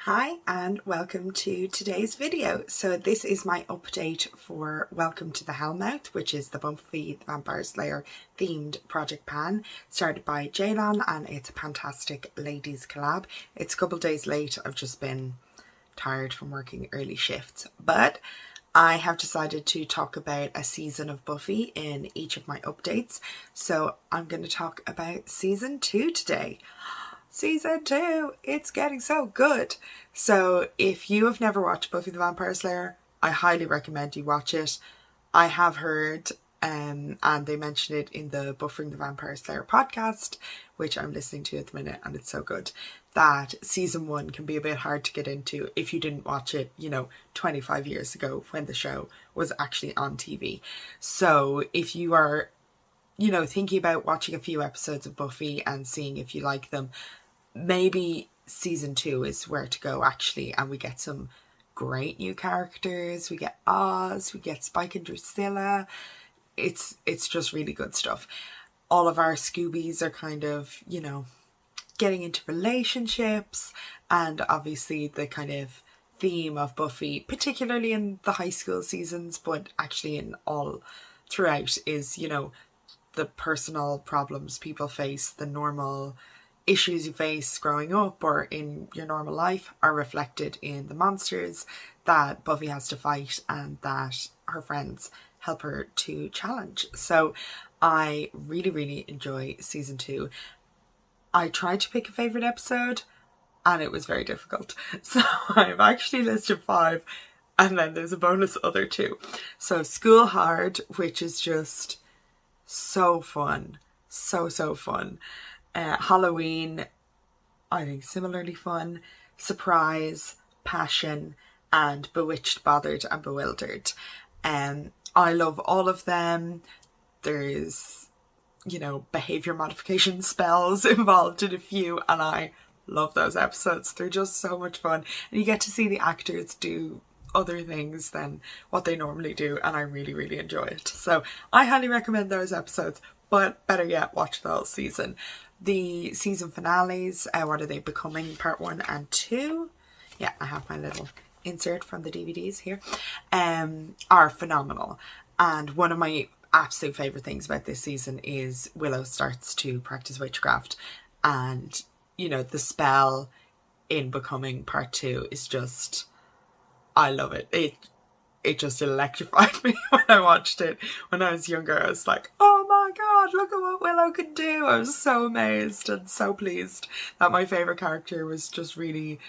Hi and welcome to today's video. So this is my update for Welcome to the Hellmouth, which is the Buffy the Vampire Slayer themed Project Pan, started by Ceylan, and it's a PANtastic Ladies collab. It's a couple days late. I've just been tired from working early shifts, but I have decided to talk about a season of Buffy in each of my updates. So I'm going to talk about season 2 today. Season 2, it's getting so good. So if you have never watched Buffy the Vampire Slayer, I highly recommend you watch it. I have heard, and they mention it in the Buffy the Vampire Slayer podcast, which I'm listening to at the minute, and it's so good, that season 1 can be a bit hard to get into if you didn't watch it, 25 years ago when the show was actually on TV. So if you are, thinking about watching a few episodes of Buffy and seeing if you like them, maybe season 2 is where to go actually, and we get some great new characters. We get Oz, we get Spike and Drusilla. It's just really good stuff. All of our Scoobies are kind of, getting into relationships, and obviously the kind of theme of Buffy, particularly in the high school seasons, but actually in all throughout, is, the personal problems people face, the normal issues you face growing up or in your normal life are reflected in the monsters that Buffy has to fight and that her friends help her to challenge. So I really enjoy season 2. I tried to pick a favourite episode and it was very difficult. So I've actually listed 5, and then there's a bonus other 2. So School Hard, which is just so fun. So fun. Halloween, I think similarly fun. Surprise, Passion, and Bewitched, Bothered and Bewildered. I love all of them. There's, behaviour modification spells involved in a few, and I love those episodes. They're just so much fun, and you get to see the actors do other things than what they normally do, and I really enjoy it. So I highly recommend those episodes, but better yet, watch the whole season. The season finales, What Are They Becoming, part 1 and 2, yeah, I have my little insert from the DVDs here, are phenomenal. And one of my absolute favourite things about this season is Willow starts to practice witchcraft, and the spell in Becoming part 2 is just, I love it. It just electrified me when I watched it. When I was younger, I was like, oh my god, look at what Willow could do. I was so amazed and so pleased that my favourite character was just really,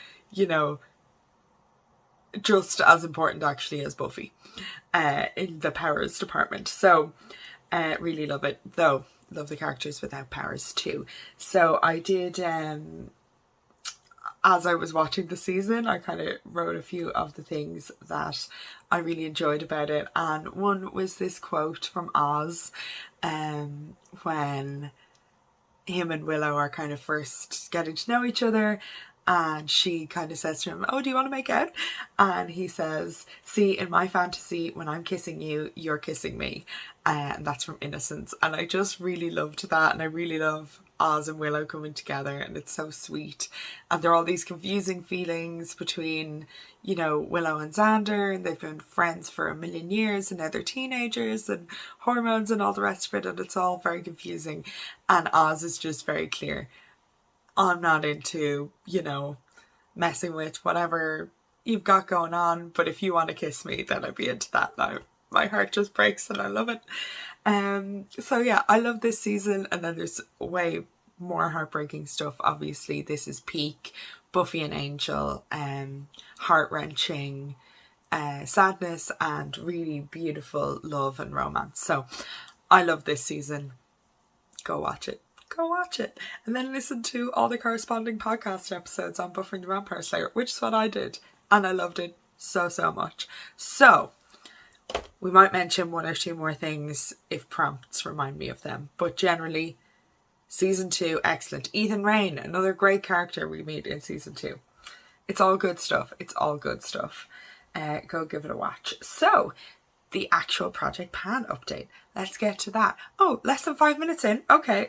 just as important actually as Buffy in the powers department. So really love it, though love the characters without powers too. So I did, as I was watching the season, I kind of wrote a few of the things that I really enjoyed about it. And one was this quote from Oz, when him and Willow are kind of first getting to know each other, and she kind of says to him, oh, do you want to make out? And he says, see, in my fantasy, when I'm kissing you, you're kissing me. And that's from Innocence. And I just really loved that, and I really love Oz and Willow coming together, and it's so sweet. And there are all these confusing feelings between, Willow and Xander, and they've been friends for a million years, and now they're teenagers, and hormones and all the rest of it, and it's all very confusing. And Oz is just very clear, I'm not into, messing with whatever you've got going on, but if you want to kiss me, then I'd be into that now. My heart just breaks and I love it. So yeah, I love this season, and then there's way more heartbreaking stuff. Obviously, this is peak Buffy and Angel, heart-wrenching sadness and really beautiful love and romance. So I love this season. Go watch it. Go watch it. And then listen to all the corresponding podcast episodes on Buffy the Vampire Slayer, which is what I did. And I loved it so much. So we might mention 1 or 2 more things if prompts remind me of them. But generally, season 2, excellent. Ethan Rayne, another great character we meet in season 2. It's all good stuff. It's all good stuff. Go give it a watch. So, the actual Project Pan update. Let's get to that. Oh, less than 5 minutes in. Okay,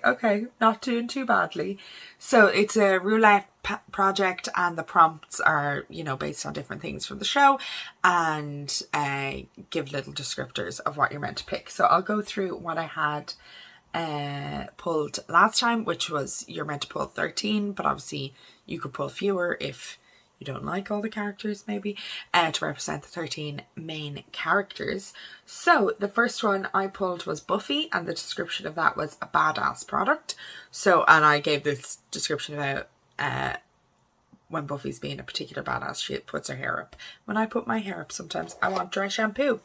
not doing too badly. So it's a roulette project, and the prompts are, you know, based on different things from the show, and give little descriptors of what you're meant to pick. So I'll go through what I had pulled last time, which was you're meant to pull 13, but obviously you could pull fewer if you don't like all the characters, maybe, to represent the 13 main characters. So the first one I pulled was Buffy, and the description of that was a badass product. So, and I gave this description about when Buffy's being a particular badass, she puts her hair up. When I put my hair up, sometimes I want dry shampoo.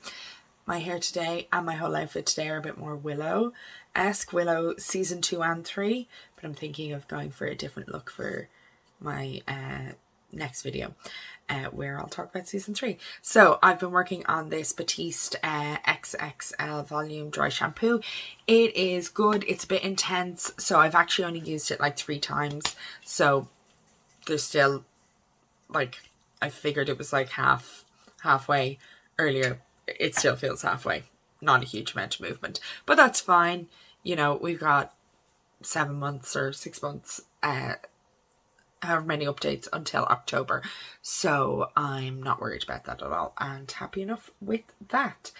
My hair today and my whole outfit today are a bit more Willow-esque, Willow season 2 and 3, but I'm thinking of going for a different look for my next video, where I'll talk about season 3. So I've been working on this Batiste XXL volume dry shampoo. It is good. It's a bit intense, so I've actually only used it like 3 times, so there's still, like, I figured it was like halfway earlier. It still feels halfway. Not a huge amount of movement, but that's fine. You know, we've got 7 months or 6 months, however many updates until October, so I'm not worried about that at all, and happy enough with that.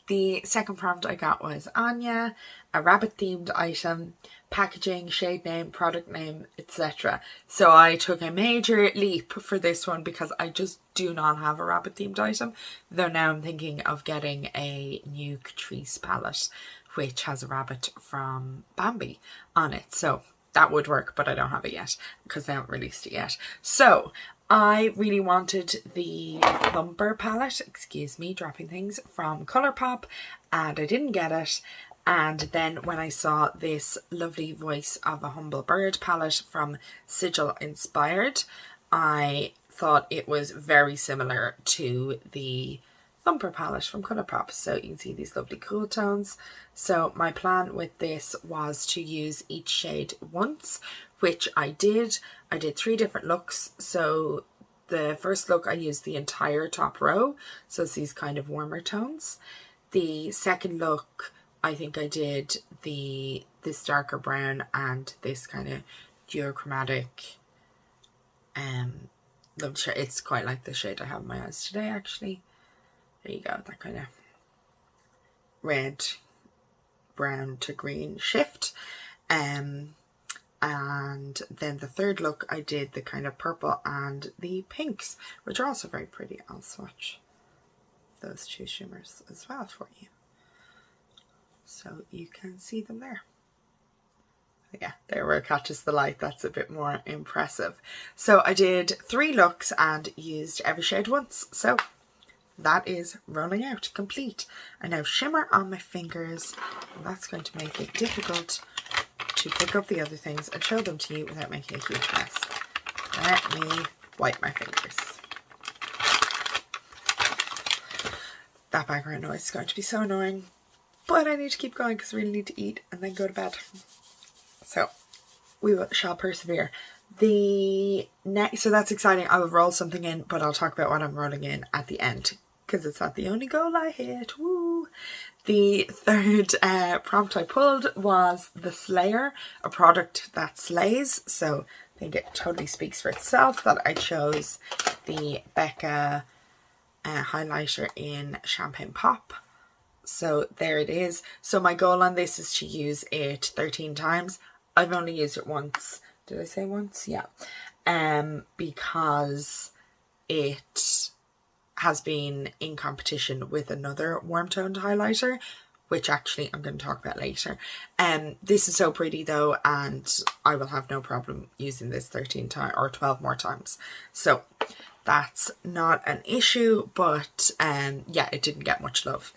The second prompt I got was Anya, a rabbit themed item, packaging, shade name, product name, etc. So I took a major leap for this one because I just do not have a rabbit themed item, though now I'm thinking of getting a new Catrice palette which has a rabbit from Bambi on it, so that would work, but I don't have it yet because they haven't released it yet. So I really wanted the Thumper palette, excuse me, dropping things, from Colourpop, and I didn't get it. And then when I saw this lovely Voice of a Humble Bird palette from Sigil Inspired, I thought it was very similar to the Thumper palette from Colourpop. So you can see these lovely cool tones. So my plan with this was to use each shade once, which I did. I did 3 different looks. So the first look I used the entire top row, so it's these kind of warmer tones. The second look I think I did this darker brown and this kind of duochromatic lovely shade. It's quite like the shade I have in my eyes today, actually. There you go, that kind of red, brown to green shift. And then the third look I did the kind of purple and the pinks, which are also very pretty. I'll swatch those 2 shimmers as well for you, so you can see them there. Yeah, there where it catches the light, that's a bit more impressive. So I did 3 looks and used every shade once. So that is rolling out complete. I now shimmer on my fingers, and that's going to make it difficult to pick up the other things and show them to you without making a huge mess. Let me wipe my fingers. That background noise is going to be so annoying, but I need to keep going because I really need to eat and then go to bed. So we shall persevere. So that's exciting. I will roll something in, but I'll talk about what I'm rolling in at the end because it's not the only goal I hit. Woo! The third prompt I pulled was the Slayer, a product that slays. So I think it totally speaks for itself that I chose the Becca highlighter in Champagne Pop. So there it is. So my goal on this is to use it 13 times. I've only used it once. Did I say once? Yeah. Because it has been in competition with another warm toned highlighter, which actually I'm going to talk about later. This is so pretty though, and I will have no problem using this 13 times or 12 more times. So that's not an issue, but yeah, it didn't get much love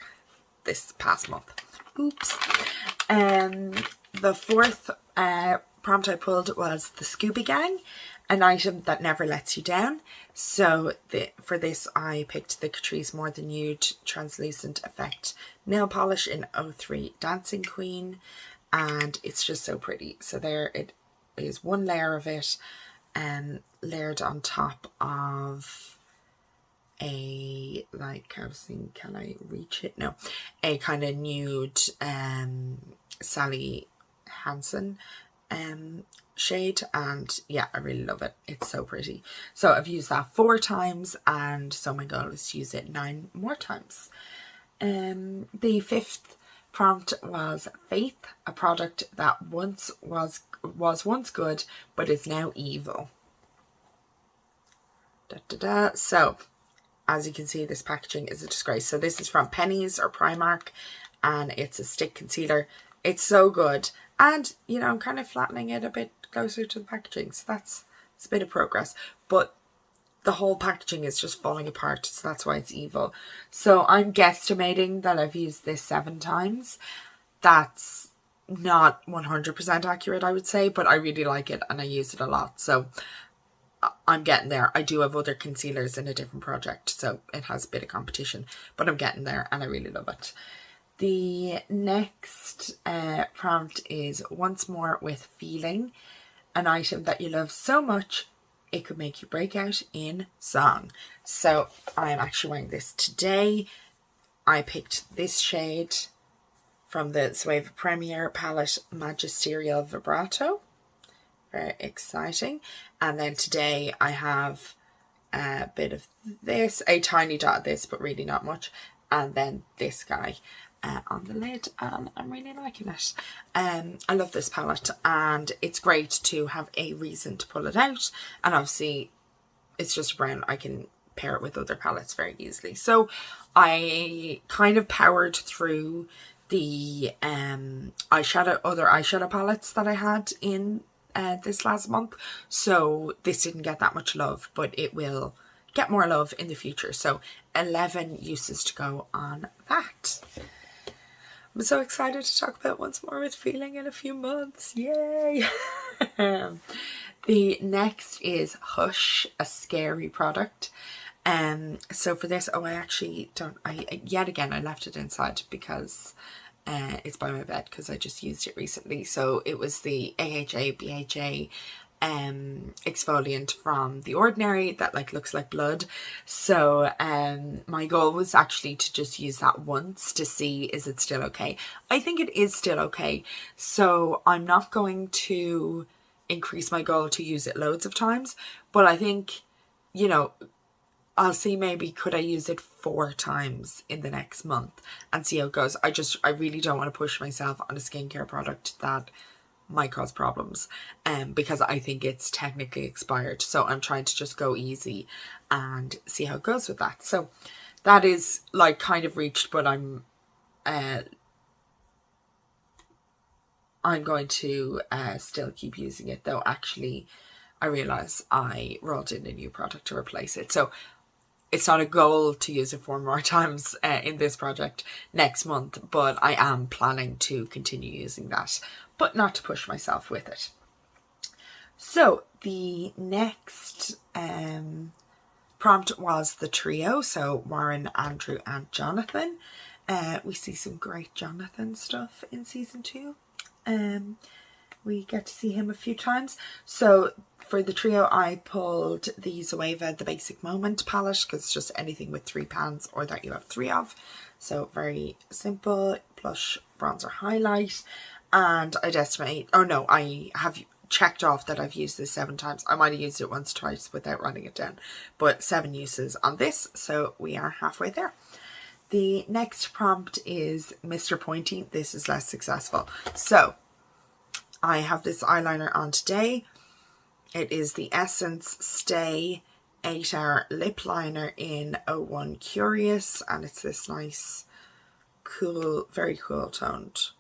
this past month. Oops. The fourth prompt I pulled was the Scooby Gang, an item that never lets you down. So for this I picked the Catrice More Than Nude Translucent Effect nail polish in 03 Dancing Queen, and it's just so pretty. So there it is, 1 layer of it layered on top of a, like, I was thinking, can I reach it? No, a kind of nude Sally Hansen shade, and yeah, I really love it. It's so pretty. So I've used that 4 times, and so my goal is to use it 9 more times. The 5th prompt was Faith, a product that once was once good but is now evil. So as you can see, this packaging is a disgrace. So this is from Pennies or Primark, and it's a stick concealer. It's so good, and you know, I'm kind of flattening it a bit closer to the packaging, so it's a bit of progress, but the whole packaging is just falling apart, so that's why it's evil. So I'm guesstimating that I've used this 7 times. That's not 100% accurate, I would say, but I really like it and I use it a lot, so I'm getting there. I do have other concealers in a different project, so it has a bit of competition, but I'm getting there and I really love it. The next prompt is Once More with Feeling, an item that you love so much it could make you break out in song. So I'm actually wearing this today. I picked this shade from the Suave Premier palette, Magisterial Vibrato. Very exciting. And then today I have a bit of this, a tiny dot of this, but really not much. And then this guy on the lid, and I'm really liking it. I love this palette, and it's great to have a reason to pull it out, and obviously it's just a brown. I can pair it with other palettes very easily. So I kind of powered through the other eyeshadow palettes that I had in this last month, so this didn't get that much love, but it will get more love in the future. So 11 uses to go on that. I'm so excited to talk about Once More with Feeling in a few months. Yay! The next is Hush, a scary product. So for this, I actually don't, yet again, I left it inside because it's by my bed because I just used it recently. So it was the AHA BHA exfoliant from The Ordinary that like looks like blood. So my goal was actually to just use that once to see, is it still okay? I think it is still okay, so I'm not going to increase my goal to use it loads of times, but I think, you know, I'll see, maybe could I use it 4 times in the next month and see how it goes. I really don't want to push myself on a skincare product that might cause problems, because I think it's technically expired, so I'm trying to just go easy and see how it goes with that. So that is like kind of reached, but I'm going to still keep using it, though actually I realize I rolled in a new product to replace it, so it's not a goal to use it 4 more times in this project next month, but I am planning to continue using that, but not to push myself with it. So the next prompt was the trio, so Warren, Andrew and Jonathan. We see some great Jonathan stuff in season 2. We get to see him a few times. So for the trio, I pulled the Zoeva The Basic Moment palette because it's just anything with 3 pans or that you have 3 of. So very simple, blush, bronzer, highlight. And I'd estimate, oh no, I have checked off that I've used this 7 times. I might have used it once, twice without writing it down, but 7 uses on this, so we are halfway there. The next prompt is Mr. Pointy. This is less successful. So I have this eyeliner on today. It is the Essence Stay 8-Hour Lip Liner in 01 Curious, and it's this nice, cool, very cool toned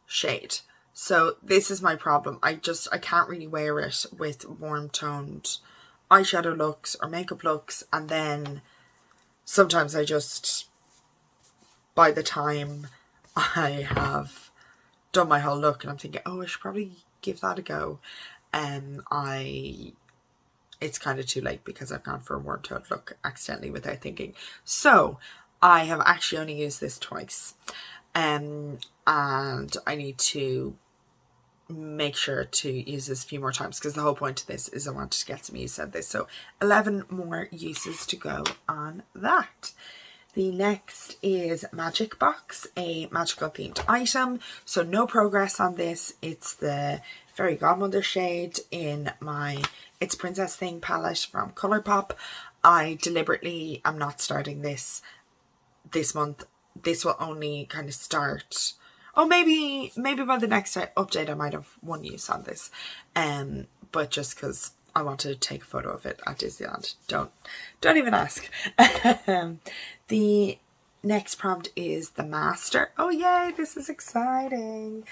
shade. So this is my problem. I can't really wear it with warm toned eyeshadow looks or makeup looks, and then sometimes I just, by the time I have done my whole look and I'm thinking, oh, I should probably give that a go, it's kind of too late because I've gone for a warm toned look accidentally without thinking. So I have actually only used this twice, and I need to make sure to use this a few more times, because the whole point of this is I wanted to get some use out of this. So 11 more uses to go on that. The next is Magic Box, a magical themed item. So no progress on this. It's the Fairy Godmother shade in my It's a Princess Thing palette from Colourpop. I deliberately am not starting this month. This will only kind of start, oh, maybe by the next update I might have one use on this. But just because I want to take a photo of it at Disneyland. Don't even ask. The next prompt is the Master. Oh yay, this is exciting.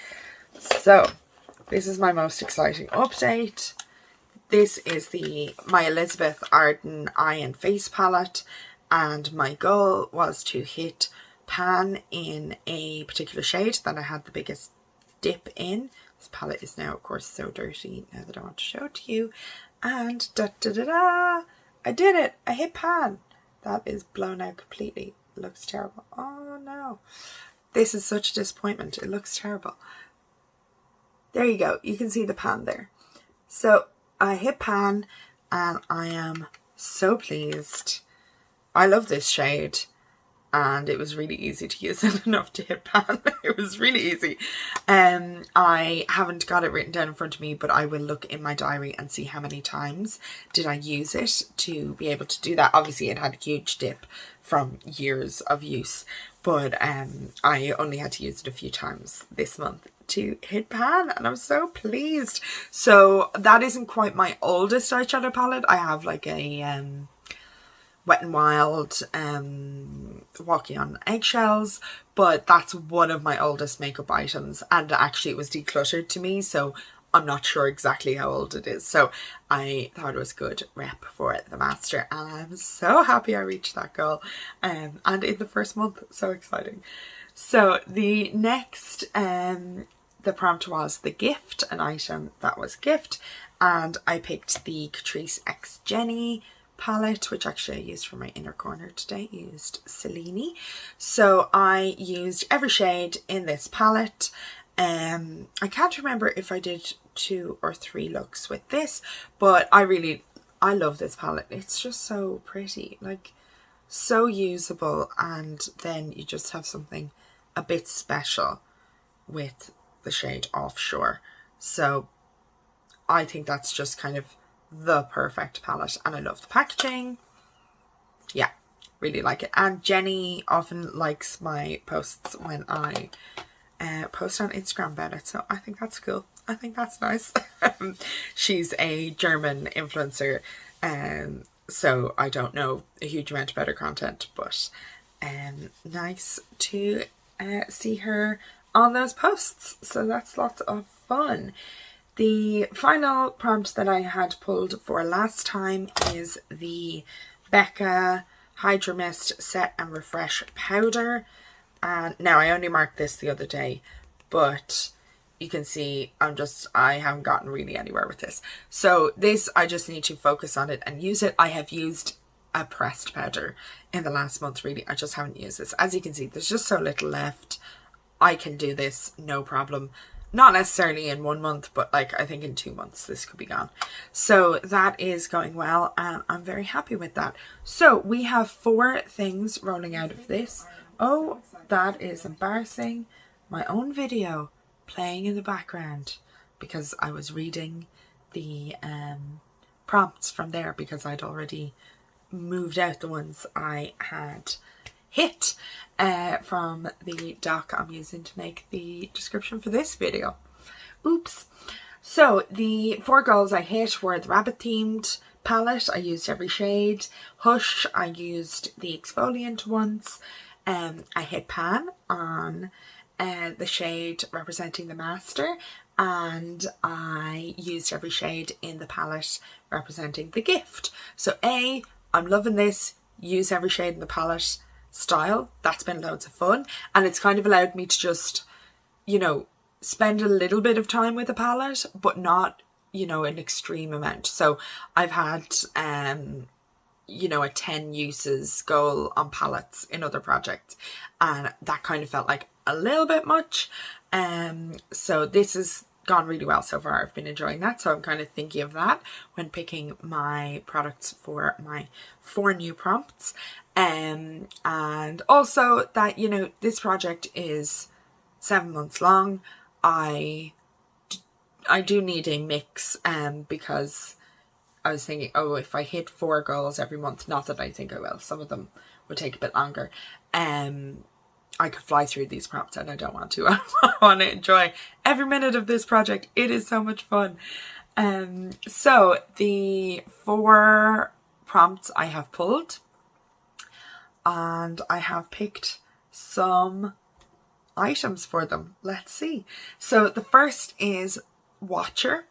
So this is my most exciting update. This is my Elizabeth Arden Eye and Face palette, and my goal was to hit pan in a particular shade that I had the biggest dip in. This palette is now, of course, so dirty now that I want to show it to you. And I did it! I hit pan! That is blown out completely. It looks terrible. Oh no. This is such a disappointment. It looks terrible. There you go. You can see the pan there. So I hit pan and I am so pleased. I love this shade. And it was really easy to use it enough to hit pan. It was really easy. I haven't got it written down in front of me, but I will look in my diary and see how many times did I use it to be able to do that. Obviously it had a huge dip from years of use, but I only had to use it a few times this month to hit pan, and I'm so pleased. So that isn't quite my oldest eyeshadow palette. I have like a Wet n Wild Walking on Eggshells, but that's one of my oldest makeup items, and actually it was decluttered to me, so I'm not sure exactly how old it is. So I thought it was good rep for the Master, and I'm so happy I reached that goal, and in the first month. So exciting. So the next the prompt was the gift, an item that was gift, and I picked the Catrice X Jenny palette, which actually I used for my inner corner today. I used Ceylan. So I used every shade in this palette. I can't remember if I did 2 or 3 looks with this, but I love this palette. It's just so pretty, like so usable, and then you just have something a bit special with the shade Offshore. So I think that's just kind of the perfect palette, and I love the packaging. Yeah, really like it. And Jenny often likes my posts when I post on Instagram about it, so I think that's cool. I think that's nice. She's a German influencer, so I don't know a huge amount about her content, but nice to see her on those posts, so that's lots of fun. The final prompt that I had pulled for last time is the Becca Hydro Mist Set and Refresh Powder. And now I only marked this the other day, but you can see I haven't gotten really anywhere with this. So this, I just need to focus on it and use it. I have used a pressed powder in the last month, really. I just haven't used this. As you can see, there's just so little left. I can do this no problem. Not necessarily in 1 month, but like I think in 2 months this could be gone. So that is going well, and I'm very happy with that. So we have 4 things rolling out of this. Oh, that is embarrassing. My own video playing in the background because I was reading the prompts from there, because I'd already moved out the ones I had hit from the doc I'm using to make the description for this video. Oops. So the 4 goals I hit were the rabbit themed palette. I used every shade. Hush, I used the exfoliant once. I hit pan on the shade representing the Master, and I used every shade in the palette representing the gift. So I'm loving this use every shade in the palette style. That's been loads of fun, and it's kind of allowed me to just, you know, spend a little bit of time with the palette, but not, you know, an extreme amount. So I've had you know, a 10 uses goal on palettes in other projects, and that kind of felt like a little bit much. So this is gone really well so far. I've been enjoying that, so I'm kind of thinking of that when picking my products for my 4 new prompts. And also that, you know, this project is 7 months long. I do need a mix, because I was thinking, oh, if I hit 4 goals every month, not that I think I will, some of them would take a bit longer, I could fly through these prompts, and I don't want to. I want to enjoy every minute of this project. It is so much fun. So the 4 prompts I have pulled, and I have picked some items for them. Let's see. So the first is Watcher.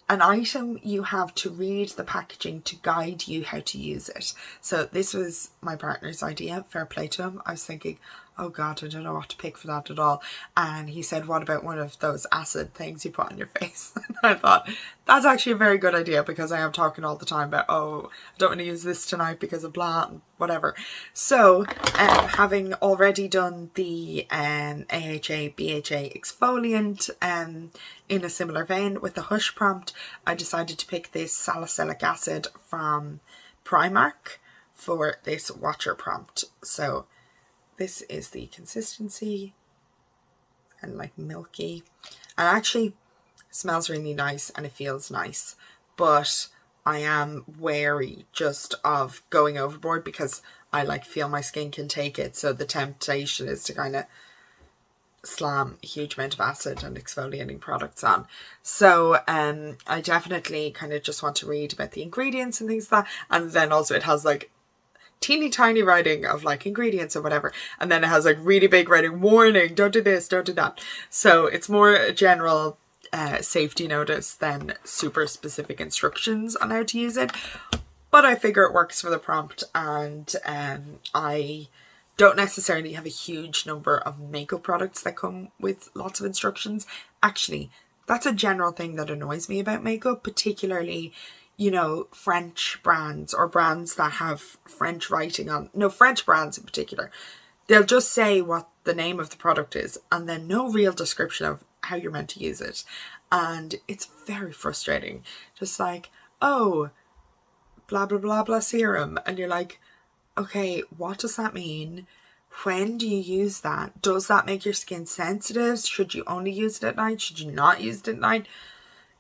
An item you have to read the packaging to guide you how to use it. So this was my partner's idea. Fair play to him. I was thinking, oh God, I don't know what to pick for that at all. And he said, what about one of those acid things you put on your face? And I thought, that's actually a very good idea, because I am talking all the time about, oh, I don't want to use this tonight because of blah, and whatever. So having already done the AHA, BHA exfoliant in a similar vein with the Hush prompt, I decided to pick this salicylic acid from Primark for this Watcher prompt. So this is the consistency, and like milky, and actually smells really nice and it feels nice, but I am wary just of going overboard, because I like feel my skin can take it, so the temptation is to kind of slam a huge amount of acid and exfoliating products on. So I definitely kind of just want to read about the ingredients and things like that, and then also it has like teeny tiny writing of like ingredients or whatever, and then it has like really big writing, warning, don't do this, don't do that. So it's more a general safety notice than super specific instructions on how to use it, but I figure it works for the prompt. And I don't necessarily have a huge number of makeup products that come with lots of instructions. Actually, that's a general thing that annoys me about makeup, particularly, you know, French brands or brands that have French writing on, no, French brands in particular. They'll just say what the name of the product is, and then no real description of how you're meant to use it. And it's very frustrating. Just like, oh, blah, blah, blah, blah serum. And you're like, okay, what does that mean? When do you use that? Does that make your skin sensitive? Should you only use it at night? Should you not use it at night?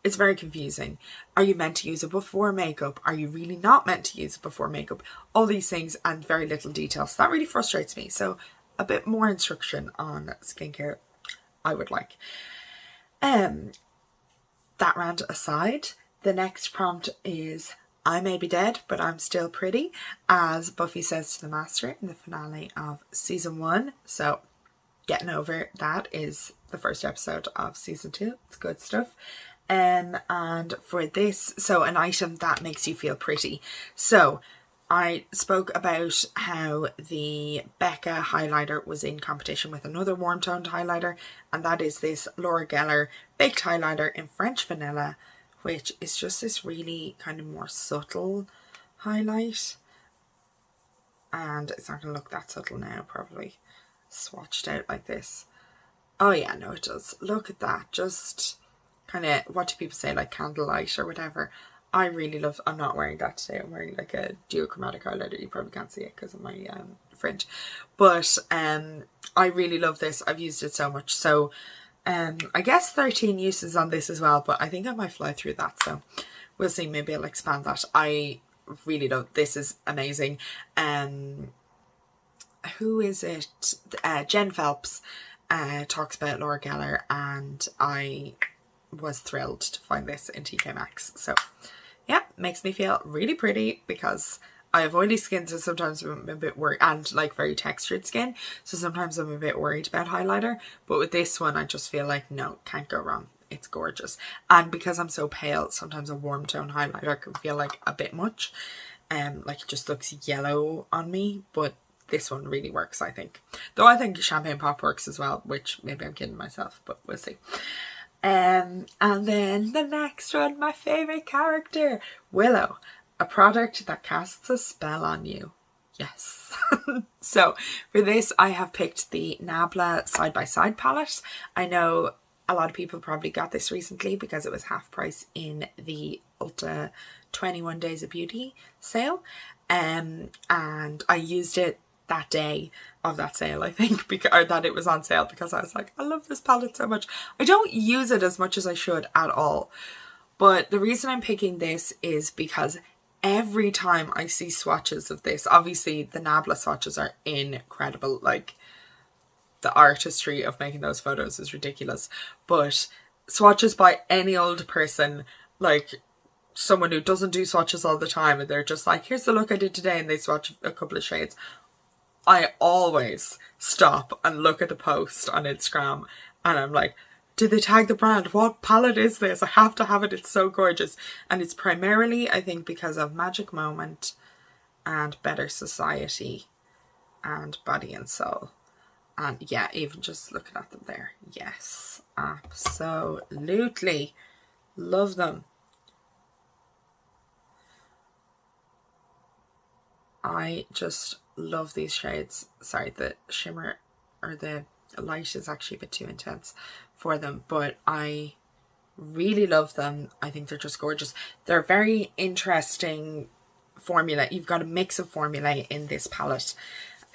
It's very confusing. Are you meant to use it before makeup? Are you really not meant to use it before makeup? All these things, and very little detail. So that really frustrates me. So a bit more instruction on skincare I would like. That rant aside, the next prompt is, I may be dead, but I'm still pretty, as Buffy says to the Master in the finale of season 1. So getting over that is the first episode of season 2. It's good stuff. And for this, so an item that makes you feel pretty. So I spoke about how the Becca highlighter was in competition with another warm toned highlighter, and that is this Laura Geller baked highlighter in French vanilla, which is just this really kind of more subtle highlight. And it's not going to look that subtle now, probably swatched out like this. Oh yeah, no it does. Look at that, just kind of, what do people say, like candlelight or whatever. I really love, I'm not wearing that today, I'm wearing like a duochromatic highlighter. You probably can't see it because of my fringe, but I really love this. I've used it so much. So I guess 13 uses on this as well, but I think I might fly through that, so we'll see. Maybe I'll expand that. I really love this. Is amazing. Who is it? Jen Phelps talks about Laura Geller, and I was thrilled to find this in TK Maxx. So yeah, makes me feel really pretty, because I have oily skin, so sometimes I'm a bit worried, and like very textured skin, so sometimes I'm a bit worried about highlighter. But with this one, I just feel like, no, can't go wrong. It's gorgeous. And because I'm so pale, sometimes a warm tone highlighter can feel like a bit much. Like it just looks yellow on me, but this one really works, I think. Though I think Champagne Pop works as well, which maybe I'm kidding myself, but we'll see. And then the next one, my favourite character, Willow. A product that casts a spell on you. Yes. So for this, I have picked the Nabla side by side palette. I know a lot of people probably got this recently because it was half price in the Ulta 21 Days of Beauty sale. And I used it that day of that sale, I think, because, or that it was on sale, because I was like, I love this palette so much. I don't use it as much as I should at all. But the reason I'm picking this is because every time I see swatches of this, obviously the Nabla swatches are incredible. Like, the artistry of making those photos is ridiculous. But swatches by any old person, like someone who doesn't do swatches all the time, and they're just like, here's the look I did today, and they swatch a couple of shades. I always stop and look at the post on Instagram and I'm like, did they tag the brand? What palette is this? I have to have it. It's so gorgeous. And it's primarily, I think, because of Magic Moment and Better Society and Body and Soul. And yeah, even just looking at them there. Yes, absolutely. Love them. I just love these shades. Sorry, the shimmer or the light is actually a bit too intense for them, but I really love them. I think they're just gorgeous. They're a very interesting formula. You've got a mix of formulae in this palette,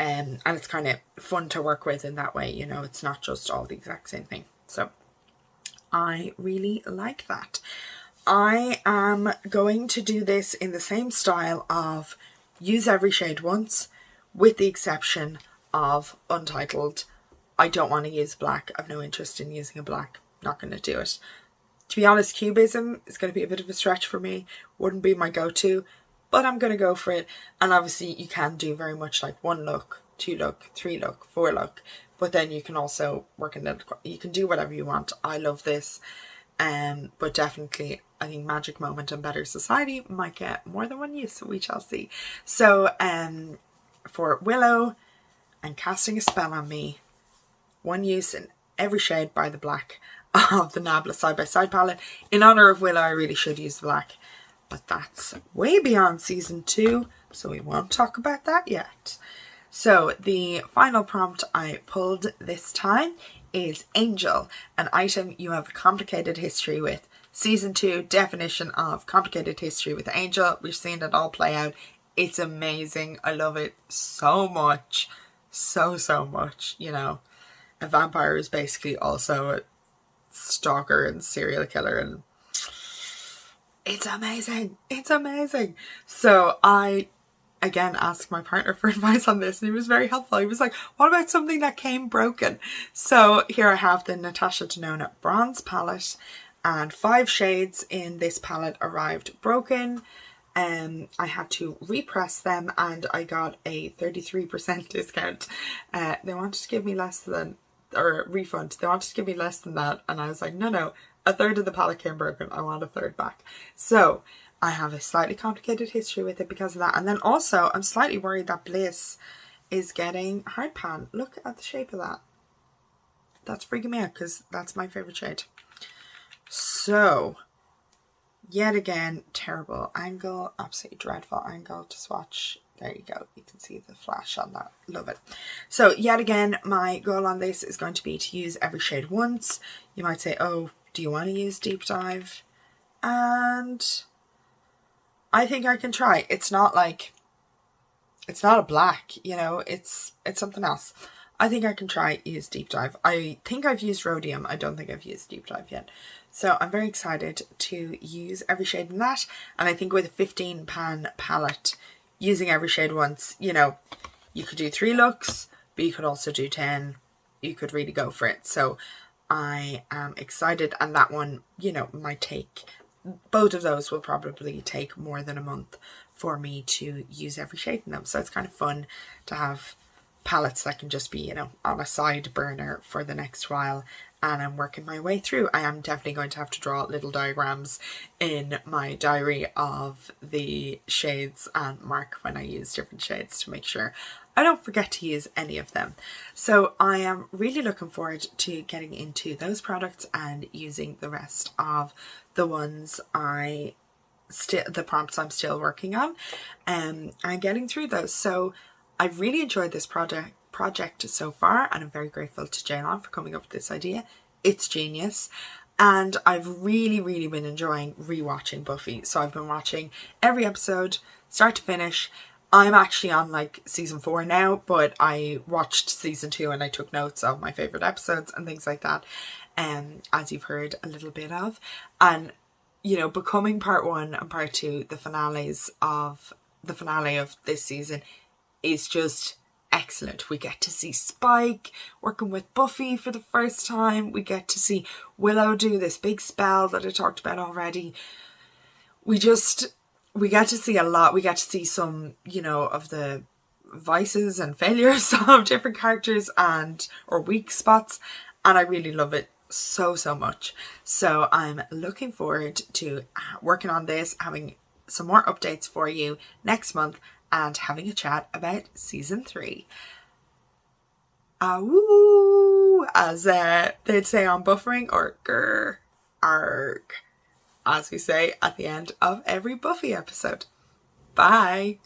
and it's kind of fun to work with in that way, you know. It's not just all the exact same thing. So I really like that. I am going to do this in the same style of use every shade once, with the exception of Untitled. I don't want to use black. I've no interest in using a black. Not going to do it. To be honest, Cubism is going to be a bit of a stretch for me. Wouldn't be my go-to, but I'm going to go for it. And obviously you can do very much like 1 look, 2 look, 3 look, 4 look. But then you can also work in it. You can do whatever you want. I love this. But definitely I think Magic Moment and Better Society might get more than one use. We shall see. So for Willow and Casting a Spell on Me, 1 use in every shade by the black of the Nabla Side by Side palette. In honor of Willow, I really should use the black, but that's way beyond season 2, so we won't talk about that yet. So the final prompt I pulled this time is Angel, an item you have a complicated history with. Season 2 definition of complicated history with Angel. We've seen it all play out. It's amazing. I love it so much. So much, you know. A vampire is basically also a stalker and serial killer, and it's amazing. It's amazing. So I again asked my partner for advice on this, and he was very helpful. He was like, what about something that came broken? So here I have the Natasha Denona bronze palette, and 5 shades in this palette arrived broken. I had to repress them, and I got a 33% discount. They wanted to give me less than, or refund. They wanted to give me less than that, and I was like, no, a third of the palette came broken. I want a third back. So I have a slightly complicated history with it because of that. And then also I'm slightly worried that Bliss is getting hard pan. Look at the shape of that. That's freaking me out because that's my favorite shade. So yet again, terrible angle, absolutely dreadful angle to swatch. There you go. You can see the flash on that. Love it. So yet again, my goal on this is going to be to use every shade once. You might say, oh, do you want to use Deep Dive? And I think I can try. It's not like, it's not a black, you know, it's something else. I think I can try use Deep Dive. I think I've used Rhodium. I don't think I've used Deep Dive yet. So I'm very excited to use every shade in that. And I think with a 15 pan palette, using every shade once, you know, you could do 3 looks, but you could also do 10. You could really go for it. So I am excited, and that one, you know, might take, both of those will probably take more than a month for me to use every shade in them. So it's kind of fun to have palettes that can just be, you know, on a side burner for the next while, and I'm working my way through. I am definitely going to have to draw little diagrams in my diary of the shades and mark when I use different shades to make sure I don't forget to use any of them. So I am really looking forward to getting into those products and using the rest of the ones the prompts I'm still working on, and getting through those. So I've really enjoyed this project so far, and I'm very grateful to Ceylan for coming up with this idea. It's genius. And I've really been enjoying rewatching Buffy. So I've been watching every episode, start to finish. I'm actually on like season 4 now, but I watched season 2 and I took notes of my favourite episodes and things like that, as you've heard a little bit of. And, you know, becoming part 1 and part 2, the finale of this season is just excellent. We get to see Spike working with Buffy for the first time. We get to see Willow do this big spell that I talked about already. We get to see a lot. We get to see some, you know, of the vices and failures of different characters or weak spots. And I really love it so much. So I'm looking forward to working on this, having some more updates for you next month, and having a chat about season 3. Awoo, as they'd say on Buffering, or grr, arg, as we say at the end of every Buffy episode. Bye.